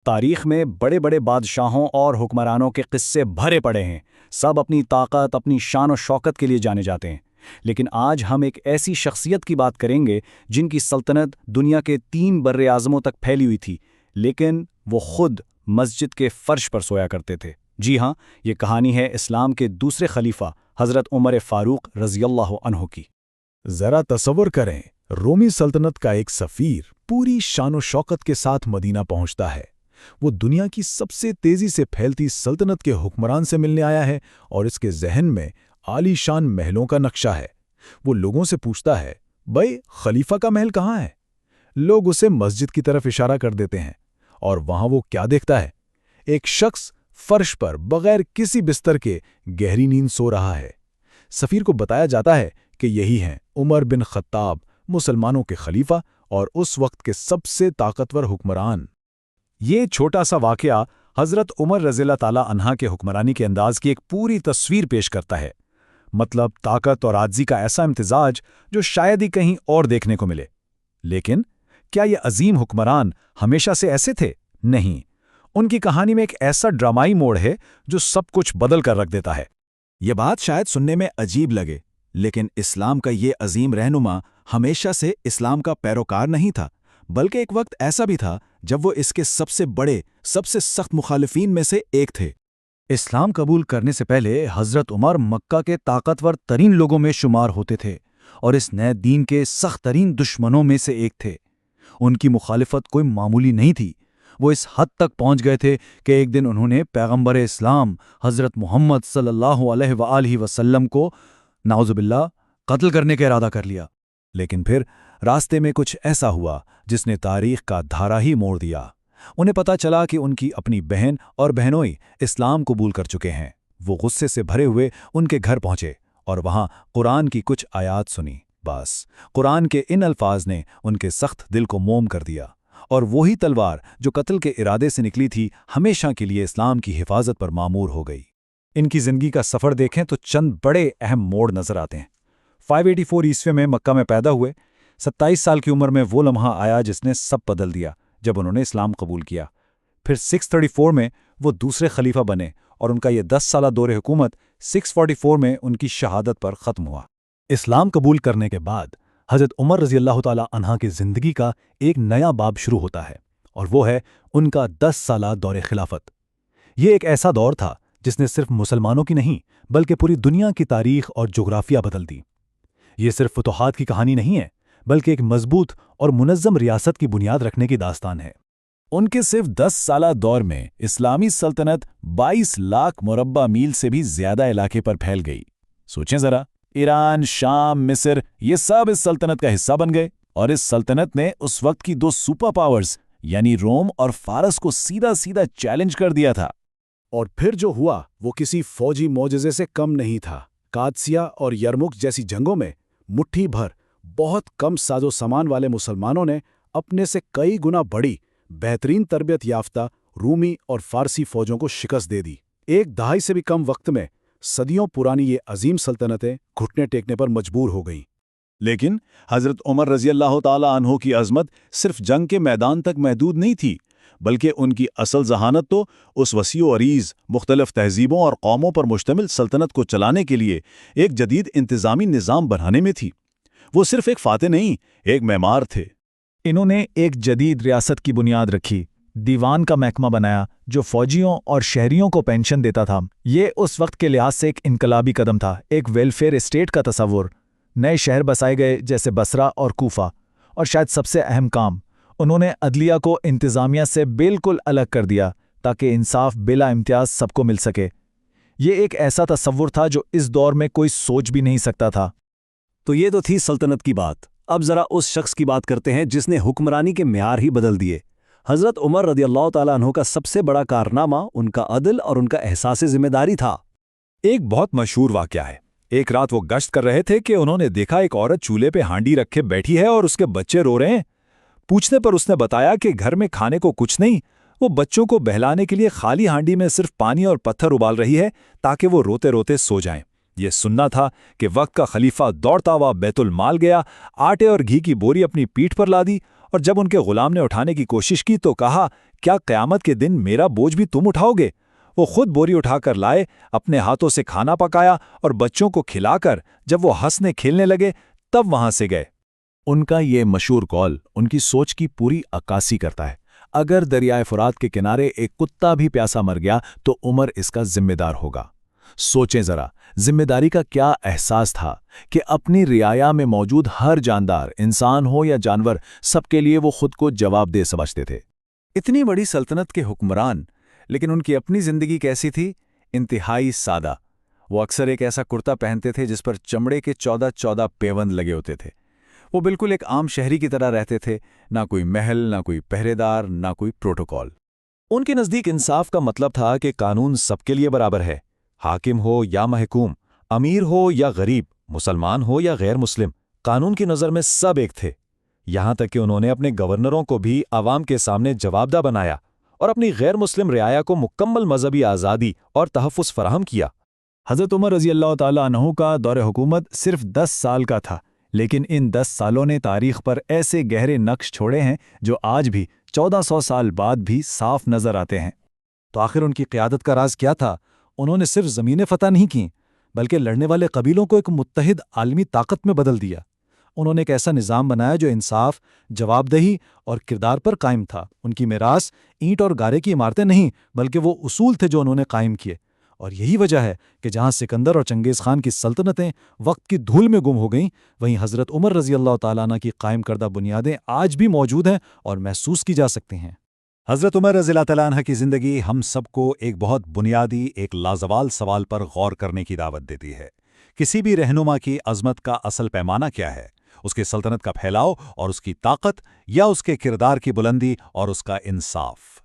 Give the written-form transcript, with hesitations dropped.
تاریخ میں بڑے بڑے بادشاہوں اور حکمرانوں کے قصے بھرے پڑے ہیں، سب اپنی طاقت، اپنی شان و شوکت کے لیے جانے جاتے ہیں۔ لیکن آج ہم ایک ایسی شخصیت کی بات کریں گے جن کی سلطنت دنیا کے 3 بر اعظموں تک پھیلی ہوئی تھی، لیکن وہ خود مسجد کے فرش پر سویا کرتے تھے۔ جی ہاں، یہ کہانی ہے اسلام کے دوسرے خلیفہ حضرت عمر فاروق رضی اللہ عنہ کی۔ ذرا تصور کریں، رومی سلطنت کا ایک سفیر پوری شان و شوکت کے ساتھ مدینہ پہنچتا ہے۔ وہ دنیا کی سب سے تیزی سے پھیلتی سلطنت کے حکمران سے ملنے آیا ہے اور اس کے ذہن میں عالی شان محلوں کا نقشہ ہے۔ وہ لوگوں سے پوچھتا ہے، بھائی خلیفہ کا محل کہاں ہے؟ لوگ اسے مسجد کی طرف اشارہ کر دیتے ہیں، اور وہاں وہ کیا دیکھتا ہے؟ ایک شخص فرش پر بغیر کسی بستر کے گہری نیند سو رہا ہے۔ سفیر کو بتایا جاتا ہے کہ یہی ہیں عمر بن خطاب، مسلمانوں کے خلیفہ اور اس وقت کے سب سے طاقتور حکمران۔ یہ چھوٹا سا واقعہ حضرت عمر رضی اللہ تعالیٰ عنہ کے حکمرانی کے انداز کی ایک پوری تصویر پیش کرتا ہے، مطلب طاقت اور عاجزی کا ایسا امتزاج جو شاید ہی کہیں اور دیکھنے کو ملے۔ لیکن کیا یہ عظیم حکمران ہمیشہ سے ایسے تھے؟ نہیں، ان کی کہانی میں ایک ایسا ڈرامائی موڑ ہے جو سب کچھ بدل کر رکھ دیتا ہے۔ یہ بات شاید سننے میں عجیب لگے، لیکن اسلام کا یہ عظیم رہنما ہمیشہ سے اسلام کا پیروکار نہیں تھا، بلکہ ایک وقت ایسا بھی تھا جب وہ اس کے سب سے بڑے، سب سے سخت مخالفین میں سے ایک تھے۔ اسلام قبول کرنے سے پہلے حضرت عمر مکہ کے طاقتور ترین لوگوں میں شمار ہوتے تھے اور اس نئے دین کے سخت ترین دشمنوں میں سے ایک تھے۔ ان کی مخالفت کوئی معمولی نہیں تھی۔ وہ اس حد تک پہنچ گئے تھے کہ ایک دن انہوں نے پیغمبر اسلام حضرت محمد صلی اللہ علیہ وآلہ وسلم کو نعوذ باللہ قتل کرنے کا ارادہ کر لیا۔ لیکن پھر راستے میں کچھ ایسا ہوا جس نے تاریخ کا دھارا ہی موڑ دیا۔ انہیں پتہ چلا کہ ان کی اپنی بہن اور بہنوئی اسلام قبول کر چکے ہیں۔ وہ غصے سے بھرے ہوئے ان کے گھر پہنچے اور وہاں قرآن کی کچھ آیات سنی۔ بس قرآن کے ان الفاظ نے ان کے سخت دل کو موم کر دیا، اور وہی تلوار جو قتل کے ارادے سے نکلی تھی ہمیشہ کے لیے اسلام کی حفاظت پر معمور ہو گئی۔ ان کی زندگی کا سفر دیکھیں تو چند بڑے اہم موڑ نظر آتے ہیں۔ 584 عیسوی میں مکہ میں پیدا ہوئے۔ 27 سال کی عمر میں وہ لمحہ آیا جس نے سب بدل دیا جب انہوں نے اسلام قبول کیا۔ پھر 634 میں وہ دوسرے خلیفہ بنے اور ان کا یہ 10 سالہ دور حکومت 644 میں ان کی شہادت پر ختم ہوا۔ اسلام قبول کرنے کے بعد حضرت عمر رضی اللہ تعالیٰ عنہ کی زندگی کا ایک نیا باب شروع ہوتا ہے، اور وہ ہے ان کا 10 سالہ دور خلافت۔ یہ ایک ایسا دور تھا جس نے صرف مسلمانوں کی نہیں بلکہ پوری دنیا کی تاریخ اور جغرافیہ بدل دی۔ یہ صرف فتوحات کی کہانی نہیں ہے، بلکہ ایک مضبوط اور منظم ریاست کی بنیاد رکھنے کی داستان ہے۔ ان کے صرف 10 سالہ دور میں اسلامی سلطنت 22 لاکھ مربع میل سے بھی زیادہ علاقے پر پھیل گئی۔ سوچیں ذرا، ایران، شام، مصر، یہ سب اس سلطنت کا حصہ بن گئے، اور اس سلطنت نے اس وقت کی 2 سپر پاورز یعنی روم اور فارس کو سیدھا سیدھا چیلنج کر دیا تھا۔ اور پھر جو ہوا وہ کسی فوجی معجزے سے کم نہیں تھا۔ قادسیہ اور یرمک جیسی جنگوں میں مٹھی بھر بہت کم ساز و سامان والے مسلمانوں نے اپنے سے کئی گنا بڑی، بہترین تربیت یافتہ رومی اور فارسی فوجوں کو شکست دے دی۔ 1 دہائی سے بھی کم وقت میں صدیوں پرانی یہ عظیم سلطنتیں گھٹنے ٹیکنے پر مجبور ہو گئیں۔ لیکن حضرت عمر رضی اللہ تعالیٰ عنہ کی عظمت صرف جنگ کے میدان تک محدود نہیں تھی، بلکہ ان کی اصل ذہانت تو اس وسیع و عریض مختلف تہذیبوں اور قوموں پر مشتمل سلطنت کو چلانے کے لیے ایک جدید انتظامی نظام بنانے میں تھی۔ وہ صرف ایک فاتح نہیں، ایک معمار تھے۔ انہوں نے ایک جدید ریاست کی بنیاد رکھی، دیوان کا محکمہ بنایا جو فوجیوں اور شہریوں کو پینشن دیتا تھا۔ یہ اس وقت کے لحاظ سے ایک انقلابی قدم تھا، ایک ویلفیئر اسٹیٹ کا تصور۔ نئے شہر بسائے گئے جیسے بصرہ اور کوفہ، اور شاید سب سے اہم کام، انہوں نے عدلیہ کو انتظامیہ سے بالکل الگ کر دیا تاکہ انصاف بلا امتیاز سب کو مل سکے۔ یہ ایک ایسا تصور تھا جو اس دور میں کوئی سوچ بھی نہیں سکتا تھا۔ تو یہ تو تھی سلطنت کی بات۔ اب ذرا اس شخص کی بات کرتے ہیں جس نے حکمرانی کے معیار ہی بدل دیے۔ حضرت عمر رضی اللہ تعالیٰ عنہ کا سب سے بڑا کارنامہ ان کا عدل اور ان کا احساس ذمہ داری تھا۔ ایک بہت مشہور واقعہ ہے۔ ایک رات وہ گشت کر رہے تھے کہ انہوں نے دیکھا ایک عورت چولہے پہ ہانڈی رکھے بیٹھی ہے اور اس کے بچے رو رہے ہیں۔ پوچھنے پر اس نے بتایا کہ گھر میں کھانے کو کچھ نہیں، وہ بچوں کو بہلانے کے لیے خالی ہانڈی میں صرف پانی اور پتھر ابال رہی ہے تاکہ وہ روتے روتے سو جائیں۔ یہ سننا تھا کہ وقت کا خلیفہ دوڑتا ہوا بیت المال گیا، آٹے اور گھی کی بوری اپنی پیٹھ پر لا دی، اور جب ان کے غلام نے اٹھانے کی کوشش کی تو کہا کیا قیامت کے دن میرا بوجھ بھی تم اٹھاؤ گے؟ وہ خود بوری اٹھا کر لائے، اپنے ہاتھوں سے کھانا پکایا اور بچوں کو کھلا کر جب وہ ہنسنے کھیلنے لگے تب وہاں سے گئے۔ ان کا یہ مشہور قول ان کی سوچ کی پوری عکاسی کرتا ہے۔ اگر دریائے فرات کے کنارے ایک کتا بھی پیاسا مر گیا تو عمر اس کا ذمہ دار ہوگا۔ سوچیں ذرا، ذمہ داری کا کیا احساس تھا کہ اپنی رعایا میں موجود ہر جاندار، انسان ہو یا جانور، سب کے لیے وہ خود کو جواب دہ سمجھتے تھے۔ اتنی بڑی سلطنت کے حکمران، لیکن ان کی اپنی زندگی کیسی تھی؟ انتہائی سادہ۔ وہ اکثر ایک ایسا کرتا پہنتے تھے جس پر چمڑے کے 14 پیوند لگے ہوتے تھے۔ وہ بالکل ایک عام شہری کی طرح رہتے تھے، نہ کوئی محل، نہ کوئی پہرے دار، نہ کوئی پروٹوکول۔ ان کے نزدیک انصاف کا مطلب تھا کہ قانون سب کے لیے برابر ہے، حاکم ہو یا محکوم، امیر ہو یا غریب، مسلمان ہو یا غیر مسلم، قانون کی نظر میں سب ایک تھے۔ یہاں تک کہ انہوں نے اپنے گورنروں کو بھی عوام کے سامنے جوابدہ بنایا اور اپنی غیر مسلم رعایا کو مکمل مذہبی آزادی اور تحفظ فراہم کیا۔ حضرت عمر رضی اللہ تعالیٰ عنہ کا دور حکومت صرف 10 سال کا تھا، لیکن ان 10 سالوں نے تاریخ پر ایسے گہرے نقش چھوڑے ہیں جو آج بھی 1400 سال بعد بھی صاف نظر آتے ہیں۔ تو آخر ان کی قیادت کا راز کیا تھا؟ انہوں نے صرف زمینیں فتح نہیں کیں، بلکہ لڑنے والے قبیلوں کو ایک متحد عالمی طاقت میں بدل دیا۔ انہوں نے ایک ایسا نظام بنایا جو انصاف، جواب دہی اور کردار پر قائم تھا۔ ان کی میراث اینٹ اور گارے کی عمارتیں نہیں، بلکہ وہ اصول تھے جو انہوں نے قائم کیے۔ اور یہی وجہ ہے کہ جہاں سکندر اور چنگیز خان کی سلطنتیں وقت کی دھول میں گم ہو گئیں، وہیں حضرت عمر رضی اللہ تعالیٰ عنہ کی قائم کردہ بنیادیں آج بھی موجود ہیں اور محسوس کی جا سکتی ہیں۔ حضرت عمر رضی اللہ تعالیٰ عنہ کی زندگی ہم سب کو ایک بہت بنیادی، ایک لازوال سوال پر غور کرنے کی دعوت دیتی ہے۔ کسی بھی رہنما کی عظمت کا اصل پیمانہ کیا ہے؟ اس کی سلطنت کا پھیلاؤ اور اس کی طاقت، یا اس کے کردار کی بلندی اور اس کا انصاف؟